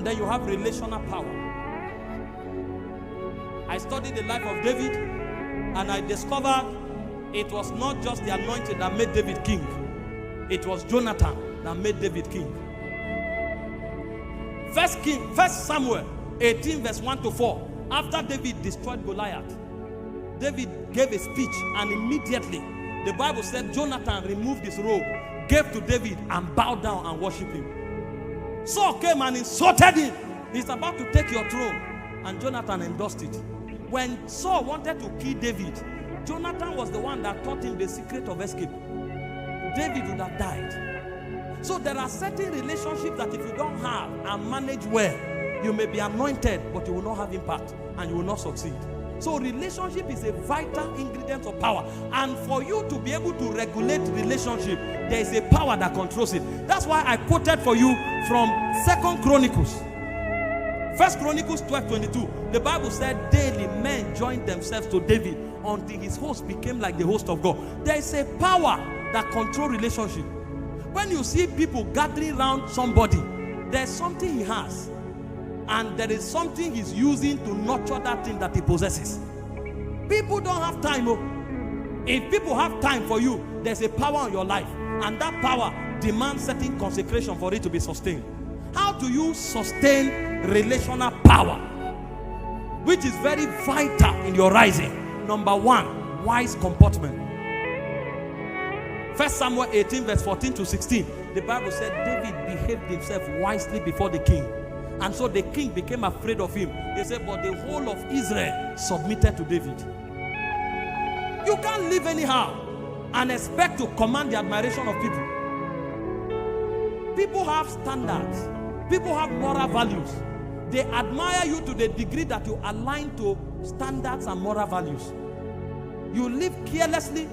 And then you have relational power. I studied the life of David, and I discovered it was not just the anointing that made David king. It was Jonathan that made David king. First Samuel 18 verse 1 to 4. After David destroyed Goliath, David gave a speech, and immediately the Bible said Jonathan removed his robe, gave to David, and bowed down and worshiped him. Saul came and insulted him. He's about to take your throne, and Jonathan endorsed it. When Saul wanted to kill David, Jonathan was the one that taught him the secret of escape. David would have died. So there are certain relationships that if you don't have and manage well, you may be anointed, but you will not have impact and you will not succeed. So relationship is a vital ingredient of power. And for you to be able to regulate relationship, there is a power that controls it. That's why I quoted for you from 2 Chronicles. 1 Chronicles 12:22. The Bible said daily men joined themselves to David until his host became like the host of God. There is a power that controls relationship. When you see people gathering around somebody, there's something he has, and there is something he's using to nurture that thing that he possesses. People don't have time. If people have time for you, there's a power in your life, and that power demands certain consecration for it to be sustained. How do you sustain relational power, which is very vital in your rising? Number one, wise comportment. 1 Samuel 18 verse 14 to 16. The Bible said David behaved himself wisely before the king, and so the king became afraid of him. He said, but the whole of Israel submitted to David. You can't live anyhow and expect to command the admiration of people. People have standards. People have moral values. They admire you to the degree that you align to standards and moral values. You live carelessly,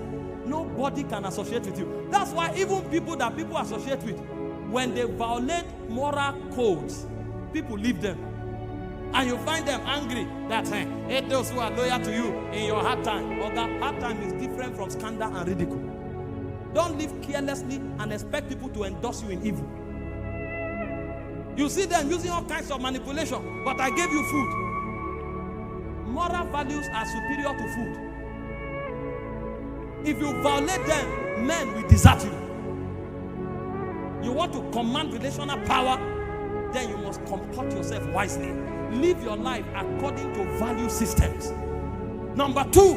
nobody can associate with you. That's why even people that people associate with, when they violate moral codes, people leave them. And you find them angry that those who are loyal to you in your hard time. Or that hard time is different from scandal and ridicule. Don't live carelessly and expect people to endorse you in evil. You see them using all kinds of manipulation, but I gave you food. Moral values are superior to food. If you violate them, men will desert you. You want to command relational power, then you must comport yourself wisely. Live your life according to value systems. Number two,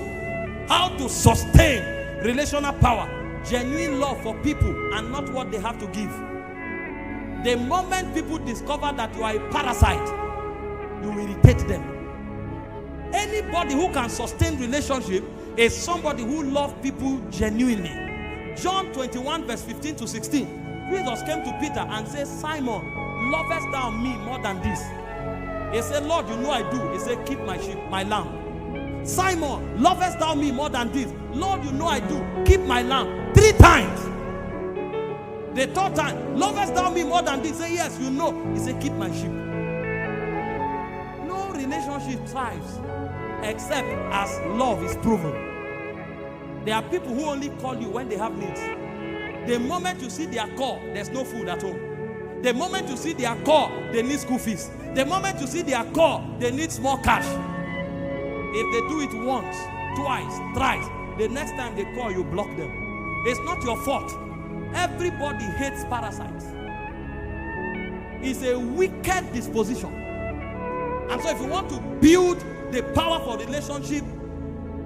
how to sustain relational power. Genuine love for people and not what they have to give. The moment people discover that you are a parasite, you will irritate them. Anybody who can sustain relationship is somebody who loves people genuinely. John 21 verse 15 to 16. Jesus came to Peter and said, Simon, lovest thou me more than this? He said, Lord, you know I do. He said, keep my sheep, my lamb. Simon, lovest thou me more than this? Lord, you know I do. Keep my lamb. 3 times. The third time, lovest thou me more than this? Say, yes, you know. He said, keep my sheep. No relationship thrives except as love is proven. There are people who only call you when they have needs. The moment you see their call, there's no food at home. The moment you see their call, they need school fees. The moment you see their call, they need small cash. If they do it once, twice, thrice, the next time they call, you block them. It's not your fault. Everybody hates parasites. It's a wicked disposition. And so if you want to build the power for relationship,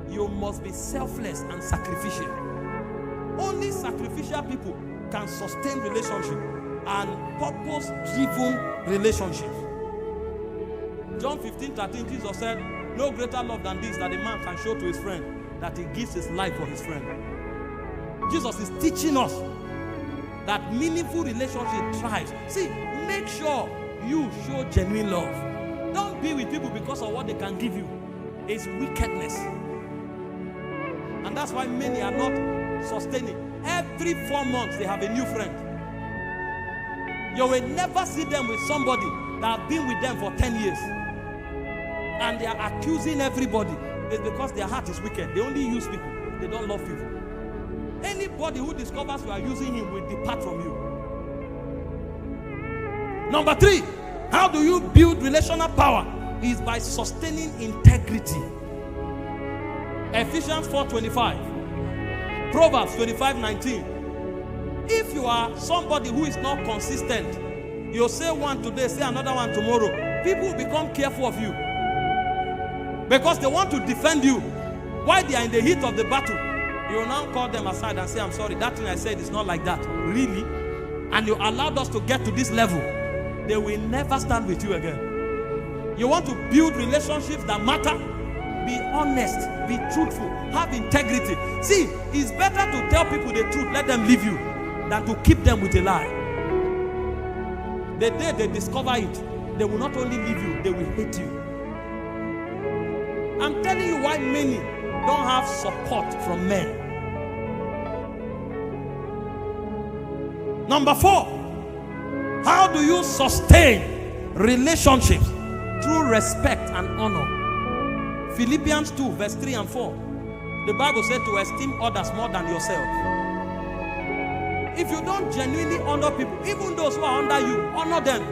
you must be selfless and sacrificial. Only sacrificial people can sustain relationship and purpose-driven relationships. John 15:13, Jesus said, no greater love than this that a man can show to his friend, that he gives his life for his friend. Jesus is teaching us that meaningful relationship thrives. See, make sure you show genuine love. Don't be with people because of what they can give you. It's wickedness. And that's why many are not sustaining. Every 4 months they have a new friend. You will never see them with somebody that have been with them for 10 years. And they are accusing everybody. It's because their heart is wicked. They only use people. They don't love people. Anybody who discovers you are using him will depart from you. Number 3, How do you build relational power? Is by sustaining integrity. Ephesians 4:25, Proverbs 25:19. If you are somebody who is not consistent, you say one today, say another one tomorrow, people will become careful of you because they want to defend you while they are in the heat of the battle. You will now call them aside and say, I'm sorry, that thing I said is not like that. Really? And you allowed us to get to this level. They will never stand with you again. You want to build relationships that matter? Be honest, be truthful, have integrity. See, it's better to tell people the truth, let them leave you, than to keep them with a lie. The day they discover it, they will not only leave you, they will hate you. I'm telling you why many don't have support from men. Number 4, how do you sustain relationships? Through respect and honor. Philippians 2 verse 3 and 4. The Bible said to esteem others more than yourself. If you don't genuinely honor people, even those who are under you, honor them.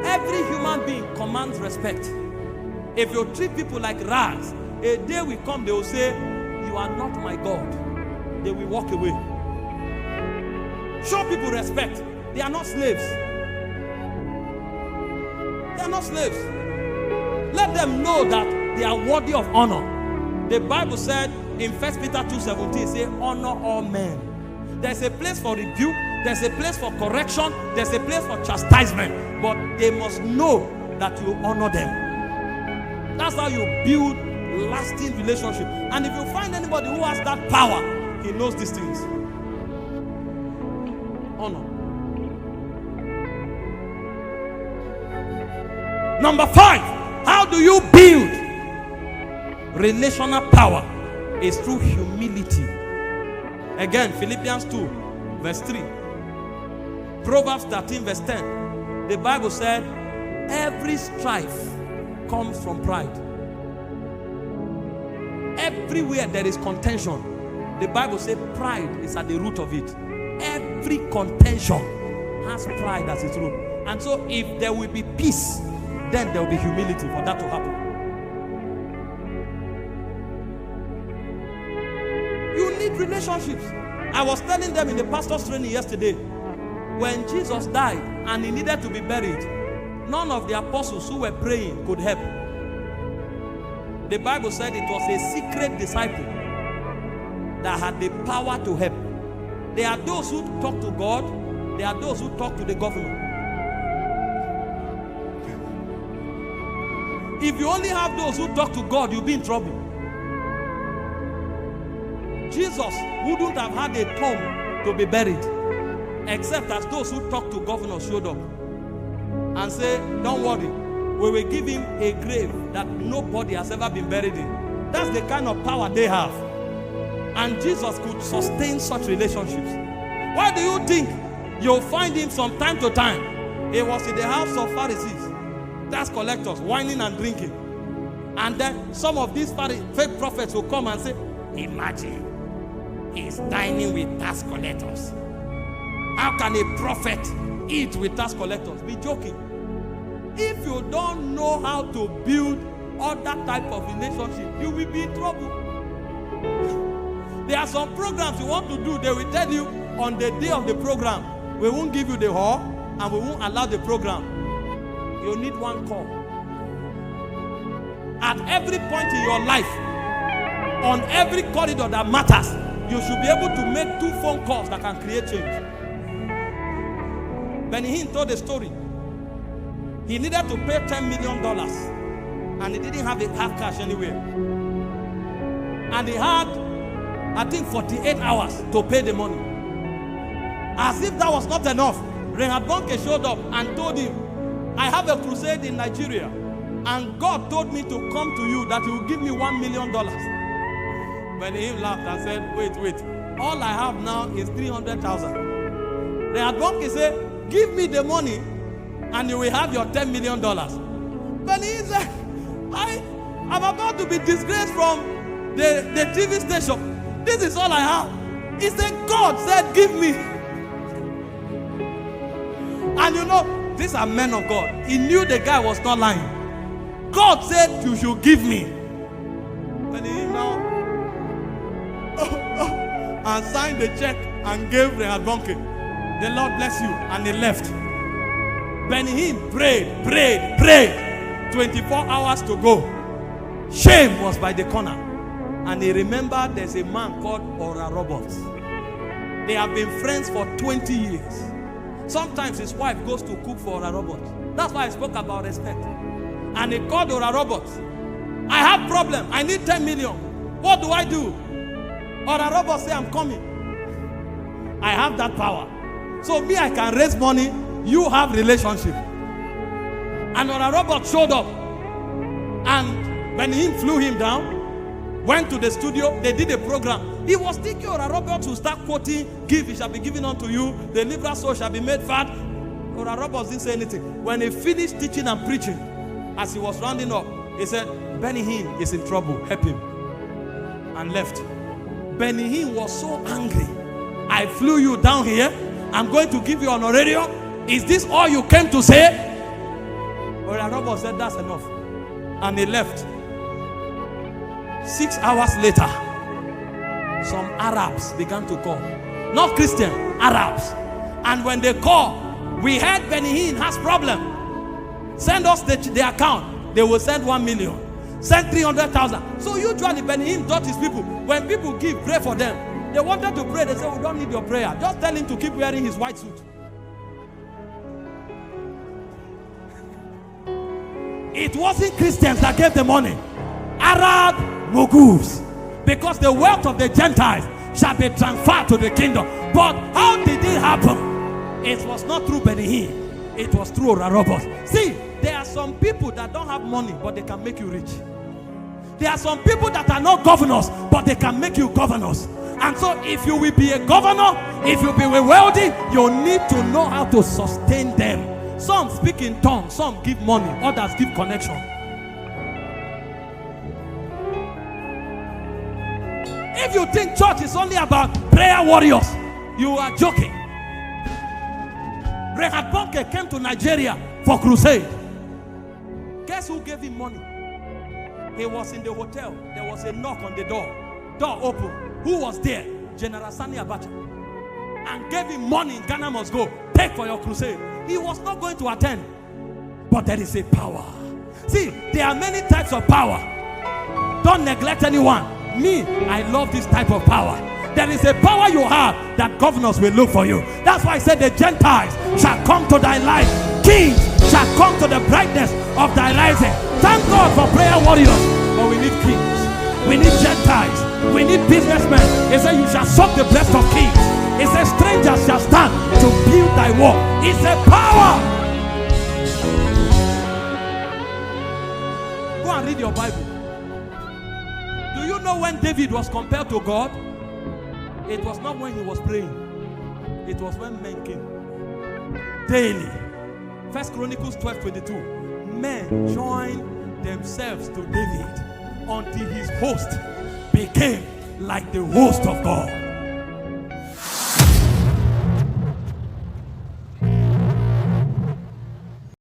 Every human being commands respect. If you treat people like rats, a day will come they will say, you are not my God. They will walk away. Show people respect. They are not slaves. They are not slaves. Let them know that they are worthy of honor. The Bible said in 1 Peter 2:17, say, honor all men. There's a place for rebuke, there's a place for correction, there's a place for chastisement, but they must know that you honor them. That's how you build lasting relationship. And if you find anybody who has that power, he knows these things. Honor. Number 5, how do you build relational power? Is through humility. Again, Philippians 2 verse 3, Proverbs 13 verse 10. The Bible said every strife comes from pride. Everywhere there is contention, the Bible says pride is at the root of it. Every contention has pride as its root. And so if there will be peace, then there will be humility for that to happen. You need relationships. I was telling them in the pastor's training yesterday, when Jesus died and he needed to be buried, none of the apostles who were praying could help. The Bible said it was a secret disciple that had the power to help. There are those who talk to God, there are those who talk to the government. If you only have those who talk to God, you'll be in trouble. Jesus wouldn't have had a tomb to be buried, except as those who talk to governors showed up and say, don't worry, we will give him a grave that nobody has ever been buried in. That's the kind of power they have. And Jesus could sustain such relationships. Why do you think you'll find him from time to time? He was in the house of Pharisees, tax collectors, whining and drinking. And then some of these fake prophets will come and say, imagine, he's dining with tax collectors. How can a prophet eat with tax collectors? Be joking. If you don't know how to build other type of relationship, you will be in trouble. There are some programs you want to do, they will tell you on the day of the program, we won't give you the hall and we won't allow the program. You need one call. At every point in your life, on every corridor that matters, you should be able to make 2 phone calls that can create change. Benny Hinn told a story. He needed to pay $10 million and he didn't have cash anywhere. And he had, I think, 48 hours to pay the money. As if that was not enough, Reinhard Bonnke showed up and told him, I have a crusade in Nigeria and God told me to come to you that he will give me $1 million. Benny Hinn laughed and said, wait, all I have now is 300,000. Reinhard Bonnke said, give me the money and you will have your $10 million. Benny Hinn said, I'm about to be disgraced from the TV station. This is all I have. He said, God said, give me. And you know, These are men of God. He knew the guy was not lying. God said, you should give me. And he now and signed the check and gave Rehabonke. The Lord bless you. And he left. Benny Hinn prayed. 24 hours to go. Shame was by the corner. And he remembered there's a man called Orokpo. They have been friends for 20 years. Sometimes his wife goes to cook for Orokpo. That's why I spoke about respect. And he called Orokpo. I have problem. I need 10 million. What do I do? Orokpo say, I'm coming. I have that power. So me, I can raise money. You have relationship. And Orokpo showed up. And when he flew him down, went to the studio, they did a program. He was thinking Orokpo to start quoting, give, it shall be given unto you, the liberal soul shall be made fat. Orokpo didn't say anything. When he finished teaching and preaching, as he was rounding up, he said, Benny Hinn is in trouble, help him. And left. Benny Hinn was so angry. I flew you down here. I'm going to give you an honorarium. Is this all you came to say? Orokpo said, that's enough. And he left. 6 hours later, some Arabs began to call. Not Christian, Arabs. And when they call, we heard Benny Hinn has problem. Send us the account. They will send 1 million. Send 300,000. So usually Benny Hinn taught his people, when people give, pray for them. They wanted to pray. They said, we don't need your prayer. Just tell him to keep wearing his white suit. It wasn't Christians that gave the money. Arab moguls. Because the wealth of the Gentiles shall be transferred to the kingdom. But how did it happen? It was not through Benny Hinn. It was through Orokpo. See, there are some people that don't have money, but they can make you rich. There are some people that are not governors, but they can make you governors. And so if you will be a governor, if you will be wealthy, you need to know how to sustain them. Some speak in tongues, some give money, others give connection. If you think church is only about prayer warriors, you are joking. Rehabonke came to Nigeria for crusade. Guess who gave him money? He was in the hotel. There was a knock on the door. Door open. Who was there? General Sani Abacha. And gave him money. Ghana must go. Take for your crusade. He was not going to attend. But there is a power. See, there are many types of power. Don't neglect anyone. Me, I love this type of power. There is a power you have that governors will look for you. That's why I said the Gentiles shall come to thy light. Kings shall come to the brightness of thy rising. Thank God for prayer warriors. But we need kings. We need Gentiles. We need businessmen. He said you shall suck the breast of kings. He said strangers shall stand to build thy wall. It's a power. Go and read your Bible. Do you know when David was compared to God? It was not when he was praying. It was when men came. Daily. 1 Chronicles 12:22. Men joined themselves to David until his host became like the host of God.